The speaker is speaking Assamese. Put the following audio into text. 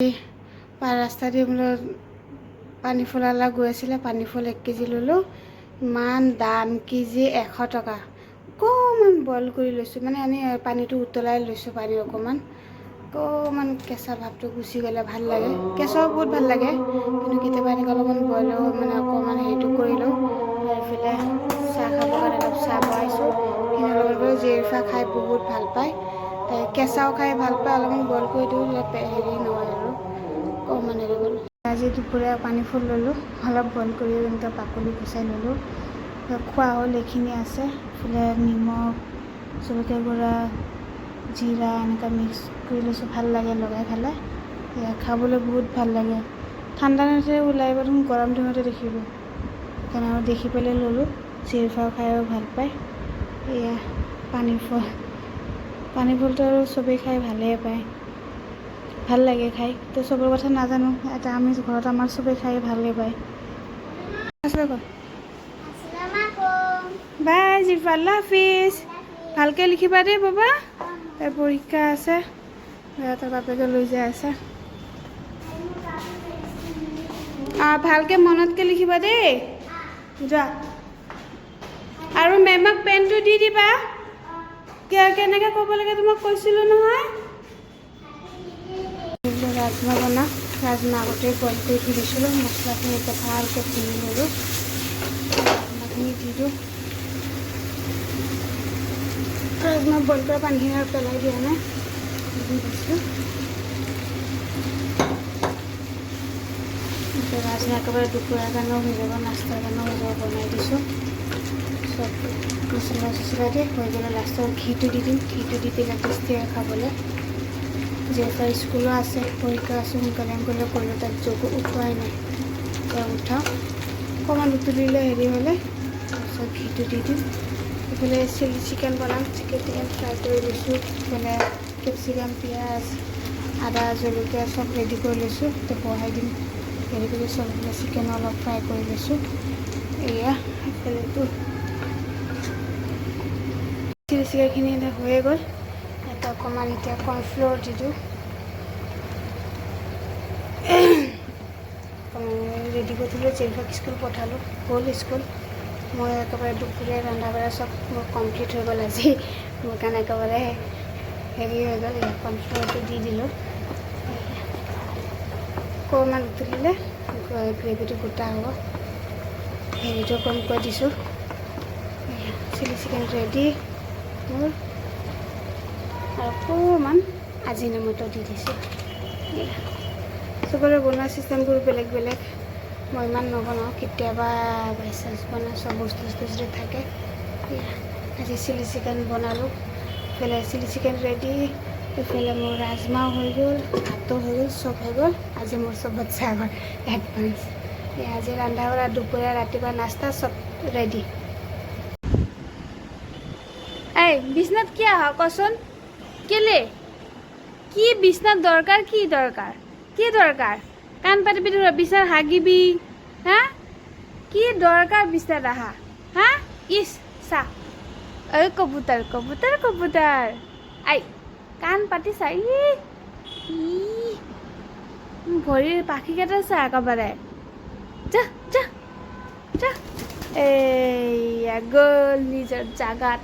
ৰাস্তা দি বোলো পানী ফুলালা গৈ আছিলে, পানী ফুল 1 কেজি ল'লোঁ। ইমান দাম, কেজি 100 টকা। অকণমান বইল কৰি লৈছোঁ, মানে এনেই পানীটো উতলাই লৈছোঁ, পানী অকণমান কেঁচা ভাৱটো গুচি গ'লে ভাল লাগে। কেঁচাও বহুত ভাল লাগে, কিন্তু কেতিয়াবা এনেকৈ অলপমান বইল মানে অকণমান হেৰিটো কৰি লওঁ। এইফালে চাহ খাবৰ কাৰণে অলপ চাহ বনাইছোঁ। কিন্তু লগতে জেৰিফা খাই বহুত ভাল পায়, কেঁচাও খাই ভাল পায়। অলপমান বইল কৰি দিওঁ, হেৰি নহয় আৰু অকণমান হেৰি কৰোঁ। আজি দুপৰীয়া পানী ফুল ল'লোঁ, অলপ বইল কৰি এনেকৈ বাকলি গুচাই ল'লোঁ। খোৱা হ'ল, এইখিনি আছে। এইফালে নিমখ, জলকীয়া গুড়া, জিৰা এনেকৈ মিক্স কৰি লৈছোঁ, ভাল লাগে লগাই খালে। খাবলৈ বহুত ভাল লাগে। ঠাণ্ডা দিনতে ওলাই দেখোন, গৰম দিনতে দেখিব। সেইকাৰণে আৰু দেখি পেলাই ল'লোঁ। জেৰিফাও খায়ো ভাল পায়। এয়া পানী ফুলটো আৰু চবেই খাই ভালেই পায়, ভাল লাগে খাই। তো চবৰ কথা নাজানো, এটা আমি ঘৰত আমাৰ চবেই খাই ভালেই পায়। বাই জিৰিফা, আল্লাহ হাফিজ। ভালকৈ লিখিবা দেই বাবা, তাই পৰীক্ষা আছে। তাৰ বাপেকে লৈ যাই আছে। ভালকৈ মনতকৈ লিখিবা দেই, যোৱা। আৰু মেমক পেনটো দি দিবা। কেনেকৈ ক'ব লাগে তোমাক কৈছিলোঁ নহয়। ৰাজমা বনাওঁ, ৰাজমা আগতেই বইল কৰি থৈ দিছিলোঁ। মছলাখিনি এতিয়া ভালকৈ খুন্দি ল'লোঁ, ৰাজমাখিনি দি দিওঁ। ৰাজমা বইল কৰা পানীখিনি আৰু পেলাই দিয়া নাই, দি দিছোঁ। ৰাজমা একেবাৰে দুপৰীয়াৰ কাৰণেও হৈ যাব, নাস্তাৰ কাৰণেও হৈ যাব, বনাই দিছোঁ। চব মছলা চছলা দি হৈ গ'লে লাষ্টত ঘিটো দি দিম। ঘিটো দি দিলে টেষ্টি হয় খাবলৈ। যিহেতু স্কুলো আছে, পৰীক্ষা আছে, সোনকালে কৰিলে তাত যোগ উঠোৱাই নাই, এতিয়া উঠাওঁ। অকণমান উতলিলে হেৰি হ'লে তাৰপিছত ঘিটো দি দিম। এইফালে চিলি চিকেন বনাম, চিকেন ফ্ৰাই কৰি লৈছোঁ। এইফালে কেপচিকাম, পিঁয়াজ, আদা, জলকীয়া চব ৰেডি কৰি লৈছোঁ। এতিয়া বহাই দিম। হেৰি কৰি চব চিকেন অলপ ফ্ৰাই কৰি লৈছোঁ। এয়া এইফালেতো চিলি চিকেনখিনি এতিয়া হৈয়ে গ'ল। এটা অকণমান এতিয়া কৰ্ণফ্ল'ৰ দি দিওঁ। ৰেডি কৰি থ'লোঁ, জেৰিফাক স্কুল পঠালোঁ, গ'ল স্কুল। মই একেবাৰে দুপৰীয়া ৰন্ধা বঢ়া চব মোৰ কমপ্লিট হৈ গ'ল আজি। মোৰ কাৰণে একেবাৰে হেৰি হৈ গ'ল। কৰ্ণফ্ল'ৰটো দি দিলোঁ। অকণমান উতলিলে গ্ৰেভিটো গোটা হ'ব। হেৰিটো কমকৈ দিছোঁ। চিলি চিকেন ৰেডি মোৰ, আৰু অকণমান আজিনামোটো দি দিছোঁ। চবৰে বনোৱা চিষ্টেমবোৰ বেলেগ বেলেগ, মই ইমান নবনাওঁ, কেতিয়াবা বাই চান্স বনাওঁ। চব বস্তু যদি থাকে। আজি চিলি চিকেন বনালোঁ। এইফালে চিলি চিকেন ৰেডি, এইফালে মোৰ ৰাজমাও হৈ গ'ল, ভাতো হৈ গ'ল, চব হৈ গ'ল। আজি মোৰ চব বাচ্চা আগত এডভান্স। আজি ৰন্ধা বঢ়া, দুপৰীয়া, ৰাতিপুৱা নাস্তা চব ৰেডি। এই বিছনাত কি আহা কচোন, কেলে কি বিছনাত দৰকাৰ, কি দৰকাৰ, কি দৰকাৰ? কাণ পাতিবি, বিছনাত হাগিবি, হা? কি দৰকাৰ বিছনাত আহা, হা? ইছ চা, ঐ কবুতৰ কবুতৰ কবুতৰ, আই কাণ পাতি চা। ভৰিৰ পাখিকেইটা চা একেবাৰে। যা যা যা, এইয়া গ'ল নিজৰ জাগাত।